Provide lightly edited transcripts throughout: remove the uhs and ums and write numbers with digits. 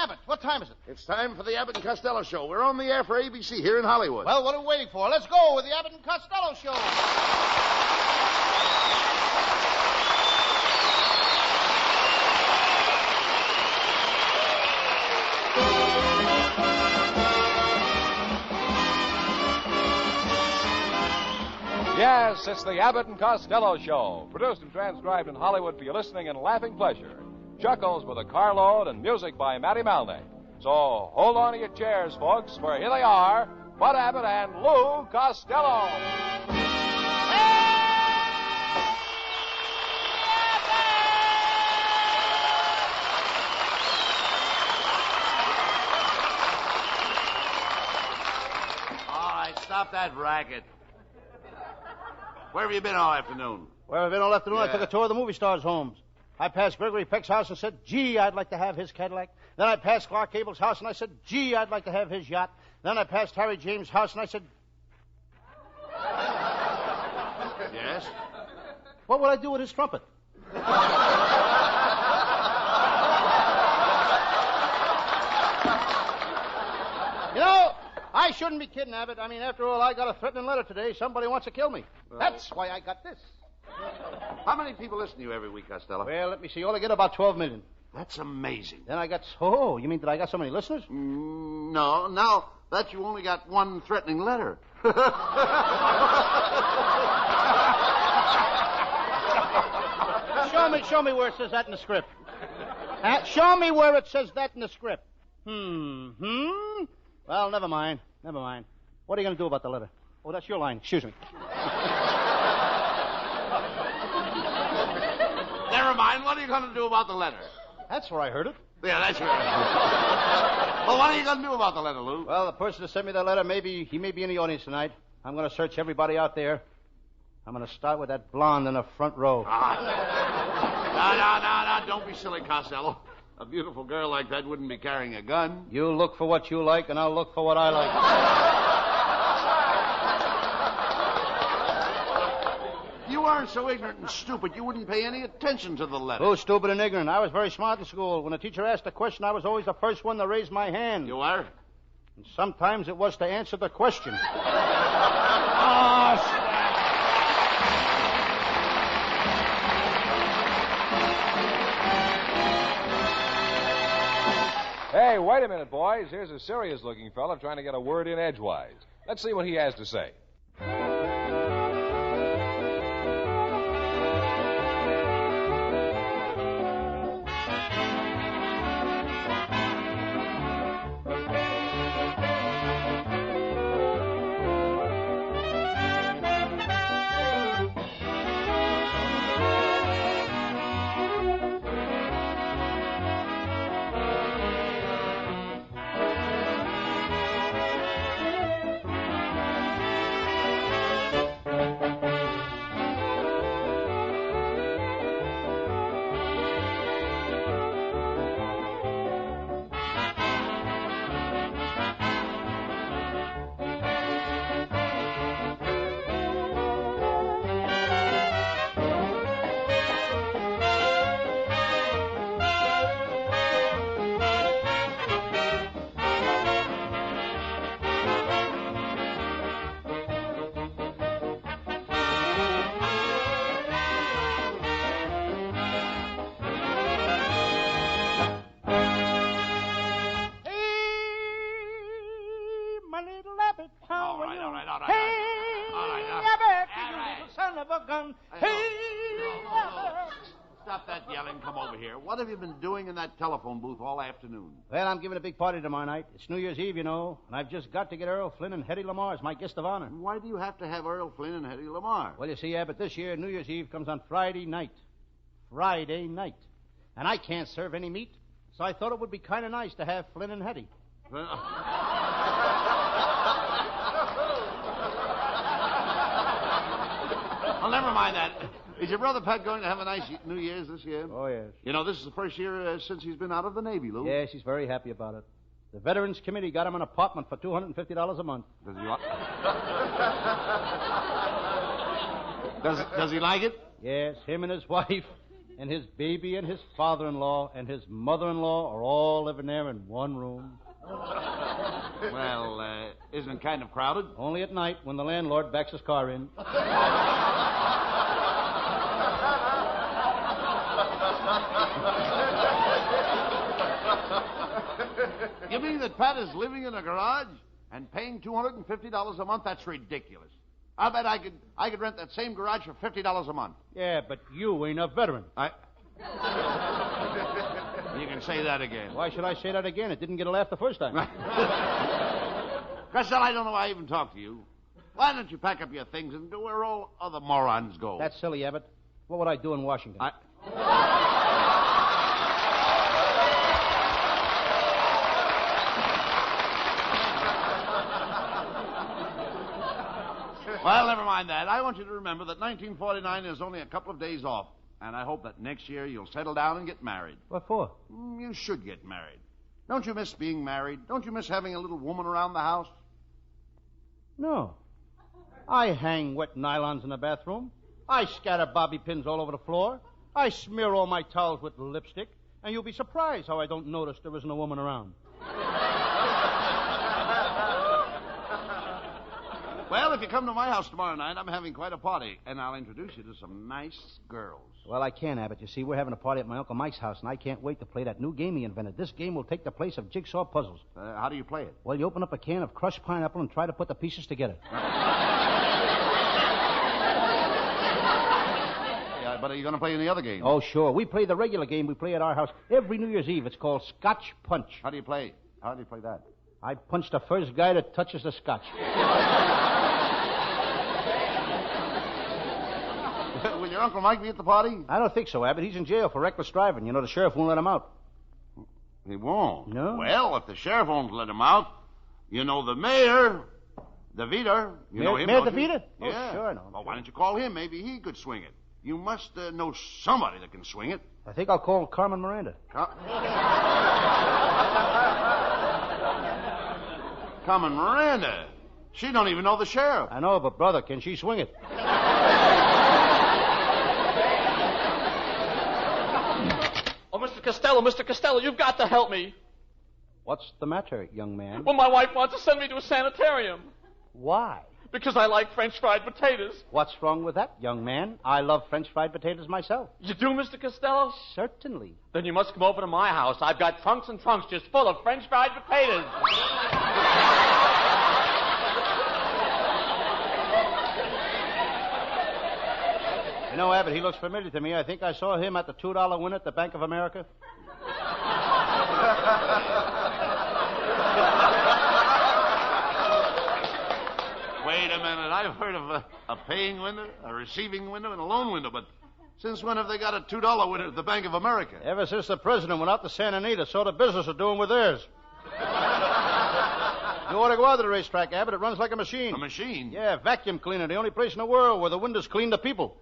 Abbott, what time is it? It's time for the Abbott and Costello Show. We're on the air for ABC here in Hollywood. Well, what are we waiting for? Let's go with the Abbott and Costello Show. Yes, it's the Abbott and Costello Show, produced and transcribed in Hollywood for your listening and laughing pleasure. Chuckles with a carload and music by Matty Malney. So hold on to your chairs, folks, for here they are, Bud Abbott and Lou Costello. All right, stop that racket. Where have you been all afternoon? Where have I been all afternoon? Yeah. I took a tour of the movie stars' homes. I passed Gregory Peck's house and said, gee, I'd like to have his Cadillac. Then I passed Clark Cable's house and I said, gee, I'd like to have his yacht. Then I passed Harry James' house and I said... Yes? What would I do with his trumpet? You know, I shouldn't be kidding, Abbott. I mean, after all, I got a threatening letter today. Somebody wants to kill me. That's why I got this. How many people listen to you every week, Costello? Well, let me see. All I get about 12 million. That's amazing. Then I got... Oh, you mean that I got so many listeners? No, now that you only got one threatening letter. Show me where it says that in the script. Show me where it says that in the script. Well, never mind. What are you going to do about the letter? Oh, that's your line. Excuse me. Never mind. What are you going to do about the letter? That's where I heard it. Yeah, that's right. Well, what are you going to do about the letter, Lou? Well, the person that sent me that letter, he may be in the audience tonight. I'm going to search everybody out there. I'm going to start with that blonde in the front row. No. Don't be silly, Costello. A beautiful girl like that wouldn't be carrying a gun. You look for what you like, and I'll look for what I like. You aren't so ignorant and stupid you wouldn't pay any attention to the letter. Who's stupid and ignorant? I was very smart in school. When the teacher asked a question, I was always the first one to raise my hand. You are? And sometimes it was to answer the question. Hey, wait a minute, boys. Here's a serious-looking fella trying to get a word in edgewise. Let's see what he has to say. Stop that yelling. Come over here. What have you been doing in that telephone booth all afternoon? Well, I'm giving a big party tomorrow night. It's New Year's Eve, you know, and I've just got to get Earl Flynn and Hetty Lamar as my guest of honor. Why do you have to have Earl Flynn and Hetty Lamar? Well, you see, Abbott, this year New Year's Eve comes on Friday night. Friday night. And I can't serve any meat, so I thought it would be kind of nice to have Flynn and Hetty. Well, never mind that. Is your brother Pat going to have a nice New Year's this year? Oh, yes. You know, this is the first year since he's been out of the Navy, Lou. Yes, he's very happy about it. The Veterans Committee got him an apartment for $250 a month. Does he does he like it? Yes, him and his wife And his baby and his father-in-law and his mother-in-law are all living there in one room. Well, isn't it kind of crowded? Only at night when the landlord backs his car in. You mean that Pat is living in a garage and paying $250 a month? That's ridiculous. I bet I could rent that same garage for $50 a month. Yeah, but you ain't a veteran. You can say that again. Why should I say that again? It didn't get a laugh the first time. Costello, I don't know why I even talked to you. Why don't you pack up your things and go where all other morons go? That's silly, Abbott. What would I do in Washington? Well, never mind that. I want you to remember that 1949 is only a couple of days off. And I hope that next year you'll settle down and get married. What for? You should get married. Don't you miss being married? Don't you miss having a little woman around the house? No. I hang wet nylons in the bathroom. I scatter bobby pins all over the floor. I smear all my towels with lipstick. And you'll be surprised how I don't notice there isn't a woman around. Well, if you come to my house tomorrow night, I'm having quite a party, and I'll introduce you to some nice girls. Well, I can't, Abbott. You see, we're having a party at my Uncle Mike's house, and I can't wait to play that new game he invented. This game will take the place of jigsaw puzzles. How do you play it? Well, you open up a can of crushed pineapple and try to put the pieces together. Yeah, but are you going to play any other game? Oh, sure. We play the regular game we play at our house every New Year's Eve. It's called Scotch Punch. How do you play that? I punch the first guy that touches the scotch. Will your Uncle Mike be at the party? I don't think so, Abbott. He's in jail for reckless driving. You know, the sheriff won't let him out. He won't? No. Well, if the sheriff won't let him out, you know the mayor, the Vita. You know him, Mayor don't you? DeVita? Yeah. Oh, sure I know. Well, why don't you call him? Maybe he could swing it. You must know somebody that can swing it. I think I'll call Carmen Miranda. Carmen Miranda. She don't even know the sheriff. I know, but brother, can she swing it? Oh, Mr. Costello, you've got to help me. What's the matter, young man? Well, my wife wants to send me to a sanitarium. Why? Because I like French fried potatoes. What's wrong with that, young man? I love French fried potatoes myself. You do, Mr. Costello? Certainly. Then you must come over to my house. I've got trunks and trunks just full of French fried potatoes. You know, Abbott, he looks familiar to me. I think I saw him at the $2 win at the Bank of America. Wait a minute. I've heard of a paying window, a receiving window, and a loan window, but since when have they got a $2 window at the Bank of America? Ever since the president went out to Santa Anita, so the business are doing with theirs. You ought to go out to the racetrack, Abbott. It runs like a machine. A machine? Yeah, vacuum cleaner. The only place in the world where the windows clean the people.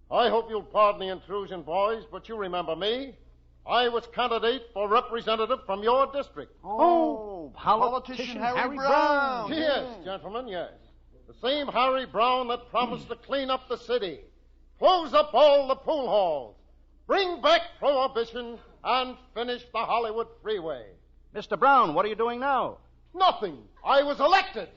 I hope you'll pardon the intrusion, boys, but you remember me. I was candidate for representative from your district. Oh, politician Harry Brown. Yes, gentlemen, yes. The same Harry Brown that promised to clean up the city, close up all the pool halls, bring back prohibition, and finish the Hollywood freeway. Mr. Brown, what are you doing now? Nothing. I was elected.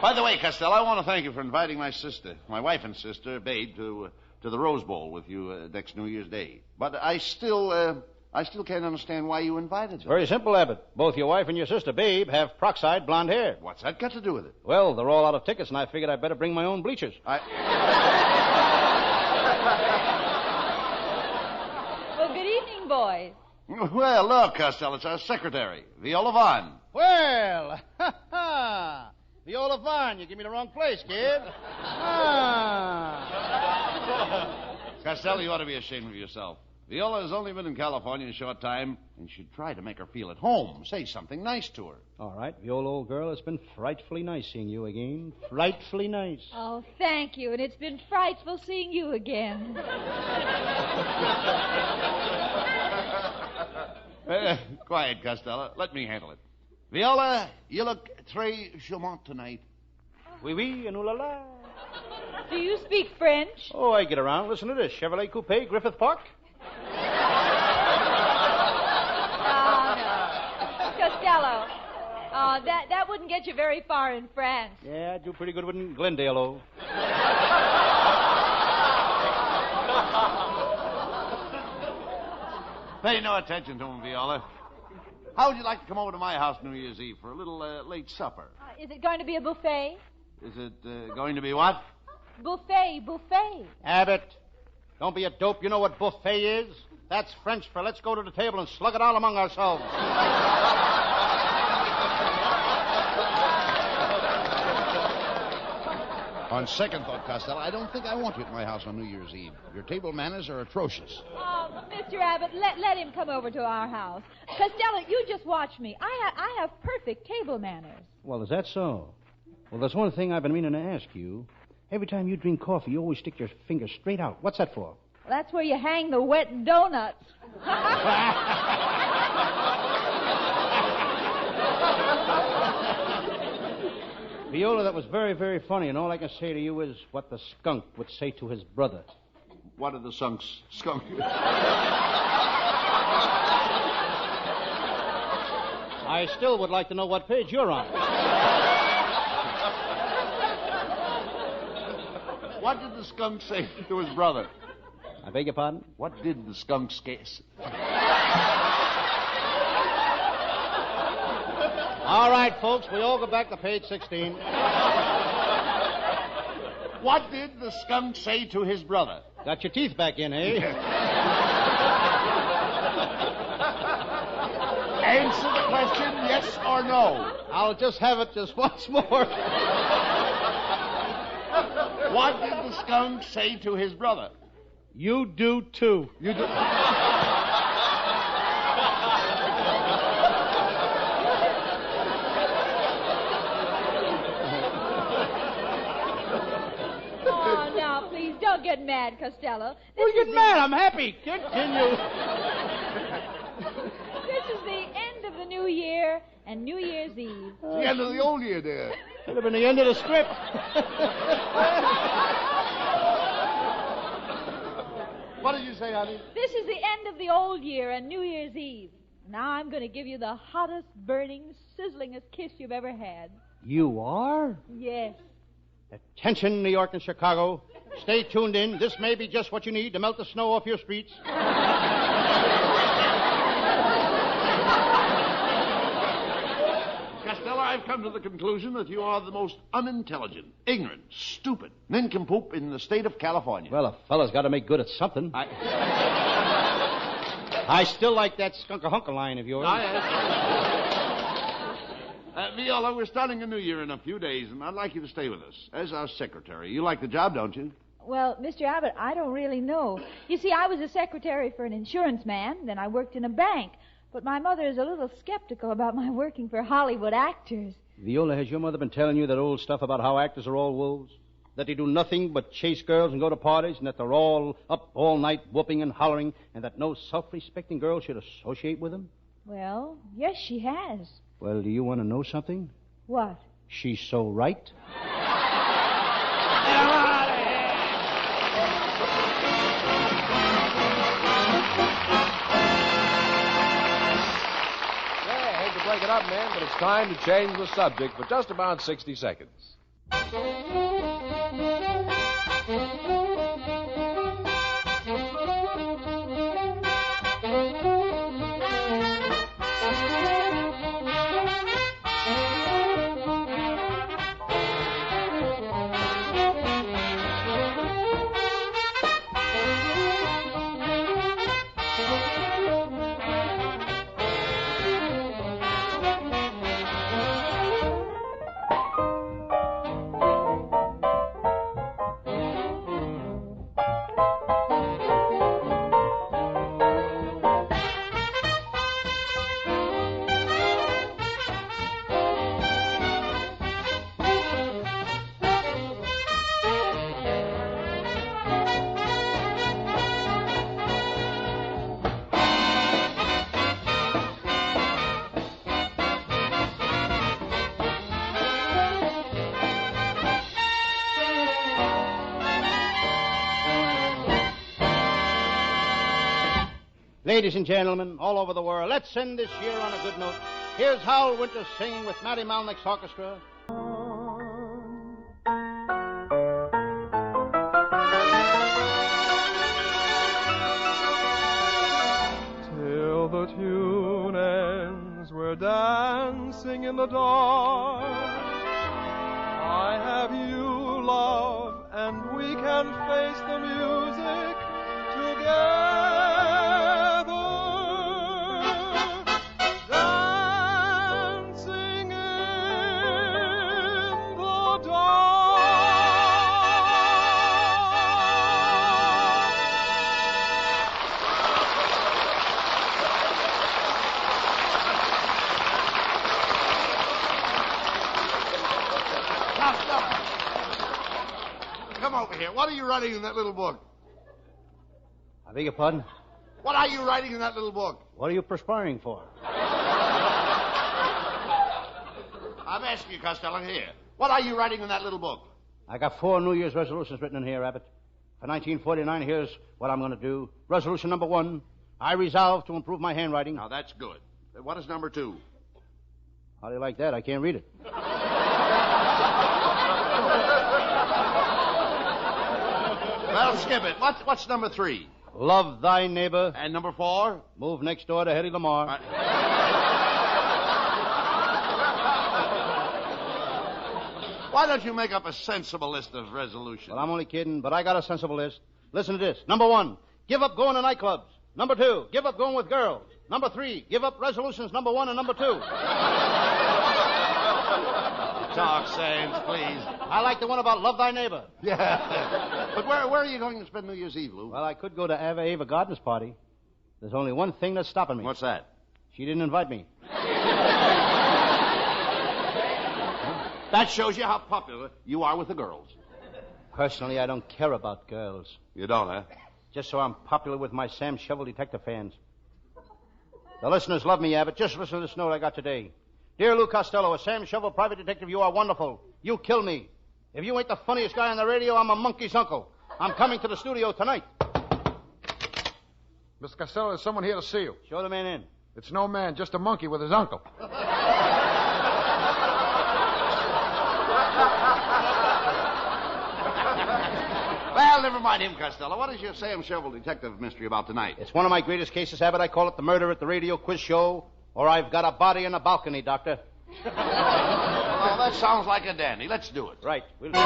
By the way, Costello, I want to thank you for inviting my wife and sister, Babe, to the Rose Bowl with you next New Year's Day. But I still can't understand why you invited them. Very simple, Abbott. Both your wife and your sister, Babe, have peroxide blonde hair. What's that got to do with it? Well, they're all out of tickets, and I figured I'd better bring my own bleachers. Well, good evening, boys. Well, look, Costello, it's our secretary, Viola Vaughn. Well, Viola Vaughn, you give me the wrong place, kid. Costello, you ought to be ashamed of yourself. Viola has only been in California a short time, and you should try to make her feel at home. Say something nice to her. All right, Viola, old girl, it's been frightfully nice seeing you again. Frightfully nice. Oh, thank you, and it's been frightful seeing you again. Quiet, Costello. Let me handle it. Viola, you look très charmante tonight. Oui, oui, and ooh la la. Do you speak French? Oh, I get around. Listen to this. Chevrolet Coupe, Griffith Park. No. Costello. That wouldn't get you very far in France. Yeah, I do pretty good with Glendale, oh. Pay no attention to him, Viola. How would you like to come over to my house New Year's Eve for a little late supper? Is it going to be a buffet? Is it going to be what? Buffet. Abbott, don't be a dope. You know what buffet is? That's French for let's go to the table and slug it all among ourselves. On second thought, Costello, I don't think I want you at my house on New Year's Eve. Your table manners are atrocious. Oh, Mr. Abbott, let him come over to our house. Costello, you just watch me. I have perfect table manners. Well, is that so? Well, there's one thing I've been meaning to ask you. Every time you drink coffee, you always stick your finger straight out. What's that for? That's where you hang the wet donuts. Viola, that was very, very funny, and all I can say to you is what the skunk would say to his brother. What did the skunk... I still would like to know what page you're on. What did the skunk say to his brother? I beg your pardon? What did the skunk say? All right, folks, we all go back to page 16. What did the skunk say to his brother? Got your teeth back in, eh? Answer the question, yes or no. I'll just have it just once more. What did the skunk say to his brother? You do, too. You do... Oh, now, please, don't get mad, Costello. Well, get mad. I'm happy. Continue. This is the end of the new year and New Year's Eve. It's the end of the old year, dear. Could have been the end of the script. What did you say, honey? This is the end of the old year and New Year's Eve. Now I'm going to give you the hottest, burning, sizzlingest kiss you've ever had. You are? Yes. Attention, New York and Chicago. Stay tuned in. This may be just what you need to melt the snow off your streets. Costello, I've come to the conclusion that you are the most unintelligent, ignorant, stupid nincompoop in the state of California. Well, a fella's got to make good at something. I still like that skunk-a-hunka line of yours. Viola, we're starting a new year in a few days, and I'd like you to stay with us as our secretary. You like the job, don't you? Well, Mr. Abbott, I don't really know. You see, I was a secretary for an insurance man, then I worked in a bank. But my mother is a little skeptical about my working for Hollywood actors. Viola, has your mother been telling you that old stuff about how actors are all wolves? That they do nothing but chase girls and go to parties, and that they're all up all night whooping and hollering, and that no self-respecting girl should associate with them? Well, yes, she has. Well, do you want to know something? What? She's so right. Break it up, men, but it's time to change the subject for just about 60 seconds. Ladies and gentlemen, all over the world, let's end this year on a good note. Here's Howell Winters singing with Matty Malnick's orchestra. Till the tune ends, we're dancing in the dark. I have you, love, and we can face the music together. Dancing in the dark. Come over here. What are you writing in that little book? I beg your pardon? What are you writing in that little book? What are you perspiring for? I'm asking you, Costello, here. What are you writing in that little book? I got 4 New Year's resolutions written in here, Abbott. For 1949, here's what I'm going to do. Resolution number 1, I resolve to improve my handwriting. Now, that's good. What is number 2? How do you like that? I can't read it. Well, skip it. What's number 3? Love thy neighbor. And number 4? Move next door to Hedy Lamarr. Why don't you make up a sensible list of resolutions? Well, I'm only kidding, but I got a sensible list. Listen to this. Number 1, give up going to nightclubs. Number 2, give up going with girls. Number 3, give up resolutions number 1 and number 2. Talk sense, please. I like the one about love thy neighbor. Yeah. But where are you going to spend New Year's Eve, Lou? Well, I could go to Ava Gardner's party. There's only one thing that's stopping me. What's that? She didn't invite me. That shows you how popular you are with the girls. Personally, I don't care about girls. You don't, huh? Just so I'm popular with my Sam Shovel detective fans. The listeners love me, Abbott. Just listen to this note I got today. Dear Lou Costello, a Sam Shovel private detective, you are wonderful. You kill me. If you ain't the funniest guy on the radio, I'm a monkey's uncle. I'm coming to the studio tonight. Mr. Costello, there's someone here to see you. Show the man in. It's no man, just a monkey with his uncle. Well, never mind him, Costello. What is your Sam Shovel detective mystery about tonight? It's one of my greatest cases, Abbott. I call it the murder at the radio quiz show, or I've got a body in a balcony, Doctor. Oh, that sounds like a dandy. Let's do it. Right. We'll do it.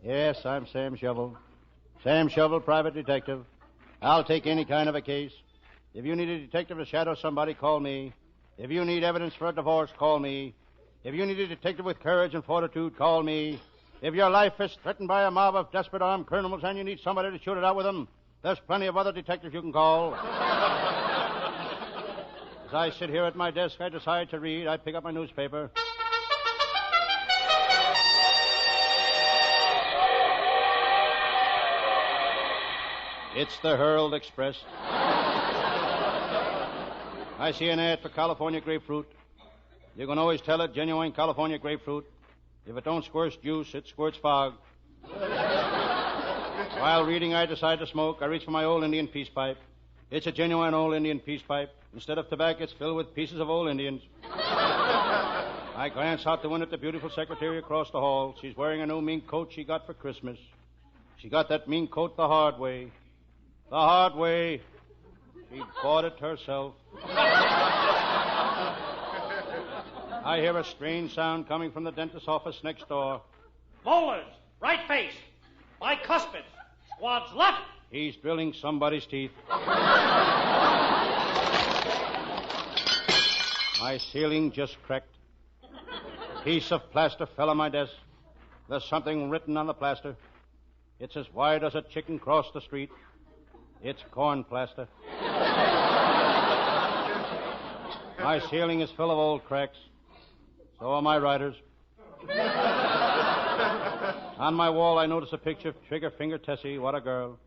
Yes, I'm Sam Shovel. Sam Shovel, private detective. I'll take any kind of a case. If you need a detective to shadow somebody, call me. If you need evidence for a divorce, call me. If you need a detective with courage and fortitude, call me. If your life is threatened by a mob of desperate armed criminals and you need somebody to shoot it out with them, there's plenty of other detectives you can call. As I sit here at my desk, I decide to read. I pick up my newspaper. It's the Herald Express. I see an ad for California grapefruit. You can always tell it genuine California grapefruit. If it don't squirt juice, it squirts fog. While reading, I decide to smoke. I reach for my old Indian peace pipe. It's a genuine old Indian peace pipe. Instead of tobacco, it's filled with pieces of old Indians. I glance out the window at the beautiful secretary across the hall. She's wearing a new mink coat she got for Christmas. She got that mink coat the hard way. The hard way. She bought it herself. I hear a strange sound coming from the dentist's office next door. Molars, right face, bicuspids, squads left. He's drilling somebody's teeth. My ceiling just cracked. A piece of plaster fell on my desk. There's something written on the plaster. It's as wide as a chicken crossed the street. It's corn plaster. My ceiling is full of old cracks. So are my writers. On my wall, I notice a picture of Trigger Finger Tessie. What a girl.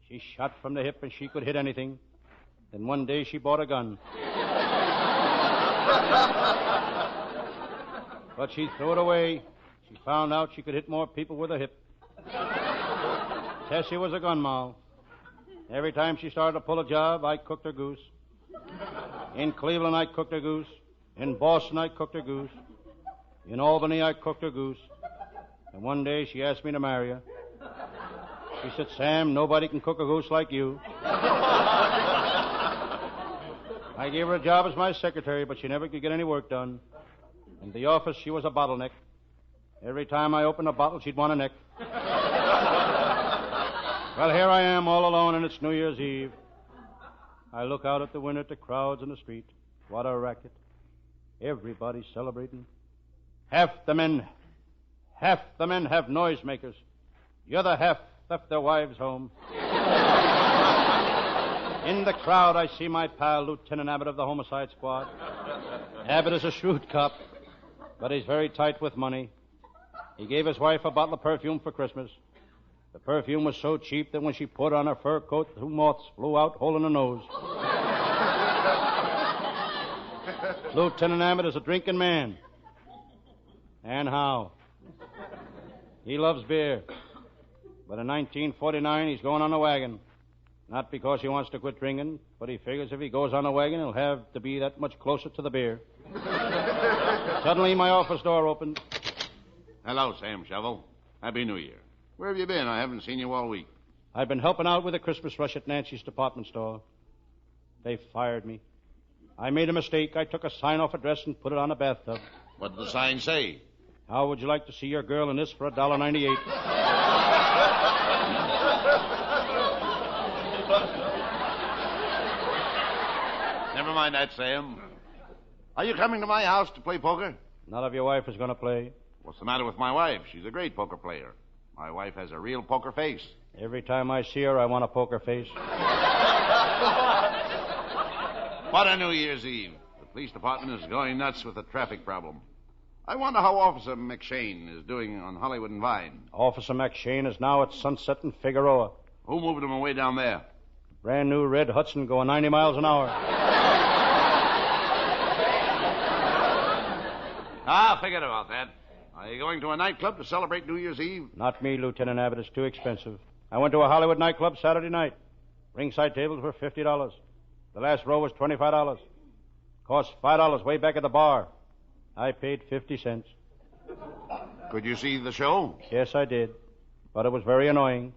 She shot from the hip and she could hit anything. Then one day she bought a gun. But she threw it away. She found out she could hit more people with her hip. Tessie was a gun moll. Every time she started to pull a job, I cooked her goose. In Cleveland, I cooked her goose. In Boston, I cooked her goose. In Albany, I cooked her goose. And one day, she asked me to marry her. She said, Sam, nobody can cook a goose like you. I gave her a job as my secretary, but she never could get any work done. In the office, she was a bottleneck. Every time I opened a bottle, she'd want a neck. Well, here I am all alone, and it's New Year's Eve. I look out at the window at the crowds in the street. What a racket. Everybody's celebrating. Half the men have noisemakers. The other half left their wives home. In the crowd, I see my pal, Lieutenant Abbott of the Homicide Squad. Abbott is a shrewd cop, but he's very tight with money. He gave his wife a bottle of perfume for Christmas. The perfume was so cheap that when she put on her fur coat, 2 moths flew out, holding her nose. Lieutenant Abbott is a drinking man. And how? He loves beer. But in 1949, he's going on a wagon. Not because he wants to quit drinking, but he figures if he goes on a wagon, he'll have to be that much closer to the beer. Suddenly, my office door opened. Hello, Sam Shovel. Happy New Year. Where have you been? I haven't seen you all week. I've been helping out with the Christmas rush at Nancy's department store. They fired me. I made a mistake. I took a sign-off address and put it on a bathtub. What did the sign say? How would you like to see your girl in this for $1.98? Never mind that, Sam. Are you coming to my house to play poker? None of your wife is going to play. What's the matter with my wife? She's a great poker player. My wife has a real poker face. Every time I see her, I want a poker face. What a New Year's Eve. The police department is going nuts with the traffic problem. I wonder how Officer McShane is doing on Hollywood and Vine. Officer McShane is now at Sunset and Figueroa. Who moved him away down there? Brand new red Hudson going 90 miles an hour. Forget about that. Are you going to a nightclub to celebrate New Year's Eve? Not me, Lieutenant Abbott. It's too expensive. I went to a Hollywood nightclub Saturday night. Ringside tables were $50. The last row was $25. Cost $5 way back at the bar. I paid 50 cents. Could you see the show? Yes, I did. But it was very annoying.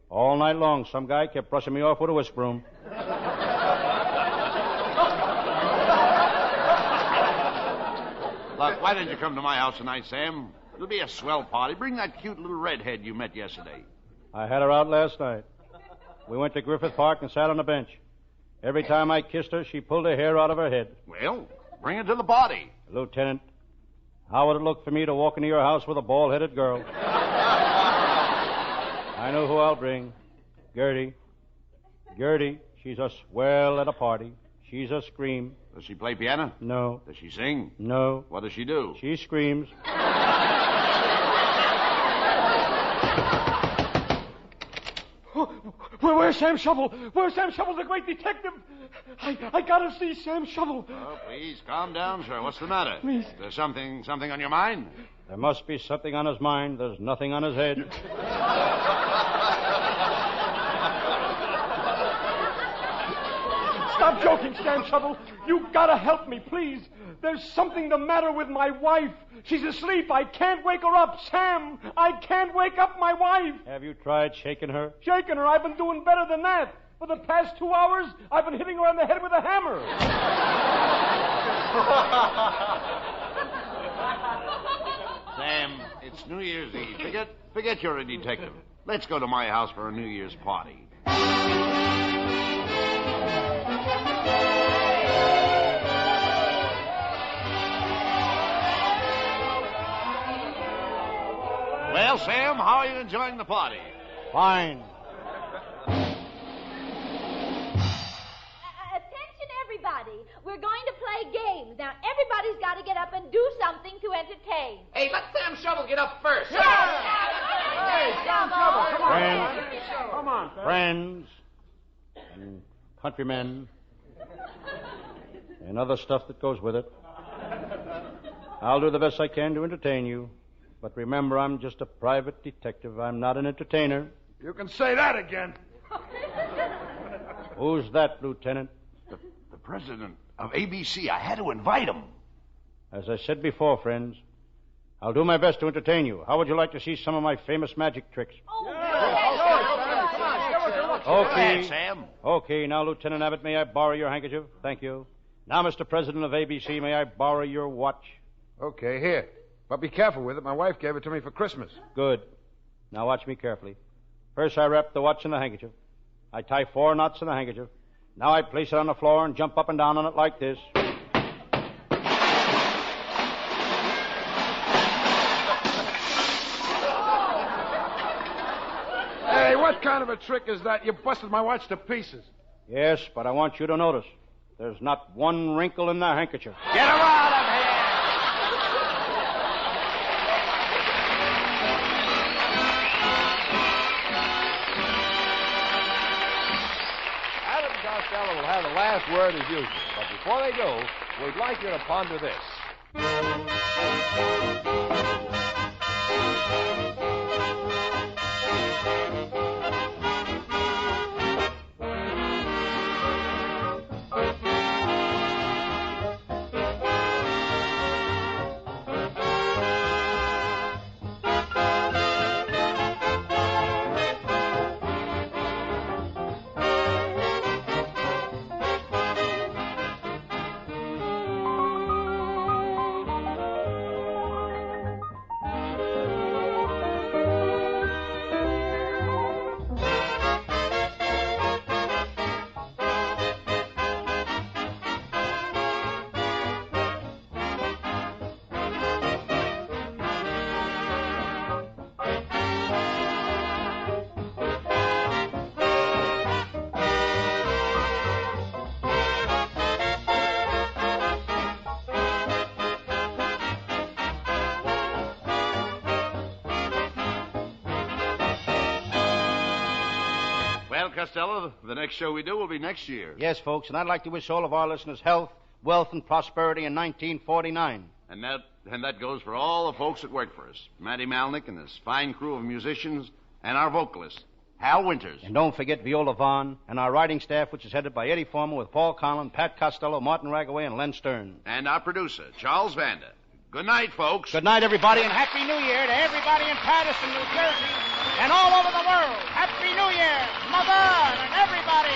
All night long, some guy kept brushing me off with a whisk broom. Look, why didn't you come to my house tonight, Sam? It'll be a swell party. Bring that cute little redhead you met yesterday. I had her out last night. We went to Griffith Park and sat on a bench. Every time I kissed her, she pulled her hair out of her head. Well, bring her to the party. Lieutenant, how would it look for me to walk into your house with a bald-headed girl? I know who I'll bring. Gertie. Gertie, she's a swell at a party. She's a scream. Does she play piano? No. Does she sing? No. What does she do? She screams. Where's Sam Shovel? Where's Sam Shovel, the great detective? I gotta see Sam Shovel. Oh, please, calm down, sir. What's the matter? Please. Is there something on your mind? There must be something on his mind. There's nothing on his head. Stop joking, Sam Shovel. You gotta help me, please. There's something the matter with my wife. She's asleep. I can't wake her up. Sam, I can't wake up my wife. Have you tried shaking her? Shaking her? I've been doing better than that. For the past 2 hours, I've been hitting her on the head with a hammer. Sam, it's New Year's Eve. Forget you're a detective. Let's go to my house for a New Year's party. Well, Sam, how are you enjoying the party? Fine. Attention, everybody. We're going to play games. Now, everybody's got to get up and do something to entertain. Hey, let Sam Shovel get up first. Hey, Sam Shovel, come on. Friends. Come on, Sam. Friends and countrymen and other stuff that goes with it. I'll do the best I can to entertain you. But remember, I'm just a private detective. I'm not an entertainer. You can say that again. Who's that, Lieutenant? The president of ABC. I had to invite him. As I said before, friends, I'll do my best to entertain you. How would you like to see some of my famous magic tricks? Okay, Sam. Okay, now, Lieutenant Abbott, may I borrow your handkerchief? Thank you. Now, Mr. President of ABC, may I borrow your watch? Okay, here. But be careful with it. My wife gave it to me for Christmas. Good. Now watch me carefully. First, I wrap the watch in the handkerchief. I tie 4 knots in the handkerchief. Now I place it on the floor and jump up and down on it like this. Hey, what kind of a trick is that? You busted my watch to pieces. Yes, but I want you to notice there's not one wrinkle in the handkerchief. Get him out of here! Abbott and Costello will have the last word as usual. But before they do, we'd like you to ponder this. Well, Costello, the next show we do will be next year. Yes, folks, and I'd like to wish all of our listeners health, wealth, and prosperity in 1949. And that goes for all the folks that work for us. Matty Malnick and his fine crew of musicians and our vocalist, Hal Winters. And don't forget Viola Vaughn and our writing staff, which is headed by Eddie Foreman with Paul Conlon, Pat Costello, Martin Ragaway, and Len Stern. And our producer, Charles Vanda. Good night, folks. Good night, everybody, and Happy New Year to everybody in Patterson, New Jersey, and all over the world. Happy New Year, Mother, and everybody.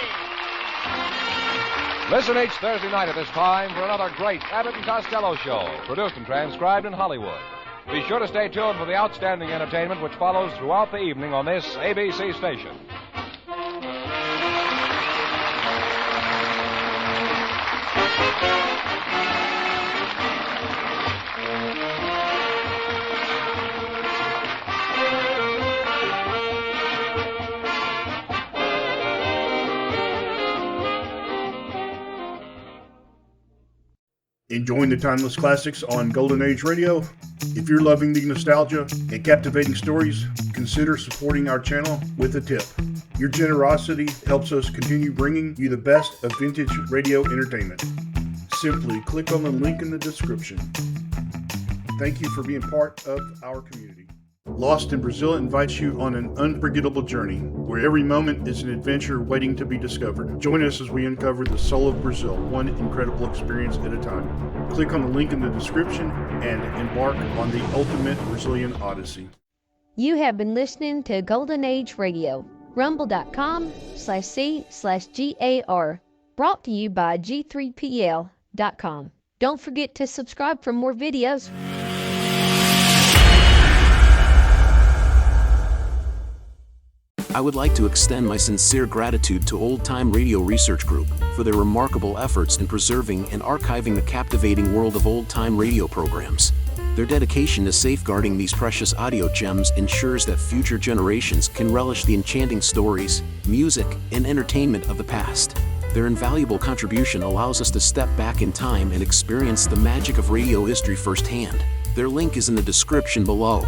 Listen each Thursday night at this time for another great Abbott and Costello show, produced and transcribed in Hollywood. Be sure to stay tuned for the outstanding entertainment which follows throughout the evening on this ABC station. Enjoying the timeless classics on Golden Age Radio? If you're loving the nostalgia and captivating stories, consider supporting our channel with a tip. Your generosity helps us continue bringing you the best of vintage radio entertainment. Simply click on the link in the description. Thank you for being part of our community. Lost in Brazil invites you on an unforgettable journey where every moment is an adventure waiting to be discovered. Join us as we uncover the soul of Brazil, one incredible experience at a time. Click on the link in the description and embark on the ultimate Brazilian odyssey. You have been listening to Golden Age Radio, rumble.com/C/GAR, brought to you by G3PL.com. Don't forget to subscribe for more videos. I would like to extend my sincere gratitude to Old Time Radio Research Group for their remarkable efforts in preserving and archiving the captivating world of old time radio programs. Their dedication to safeguarding these precious audio gems ensures that future generations can relish the enchanting stories, music, and entertainment of the past. Their invaluable contribution allows us to step back in time and experience the magic of radio history firsthand. Their link is in the description below.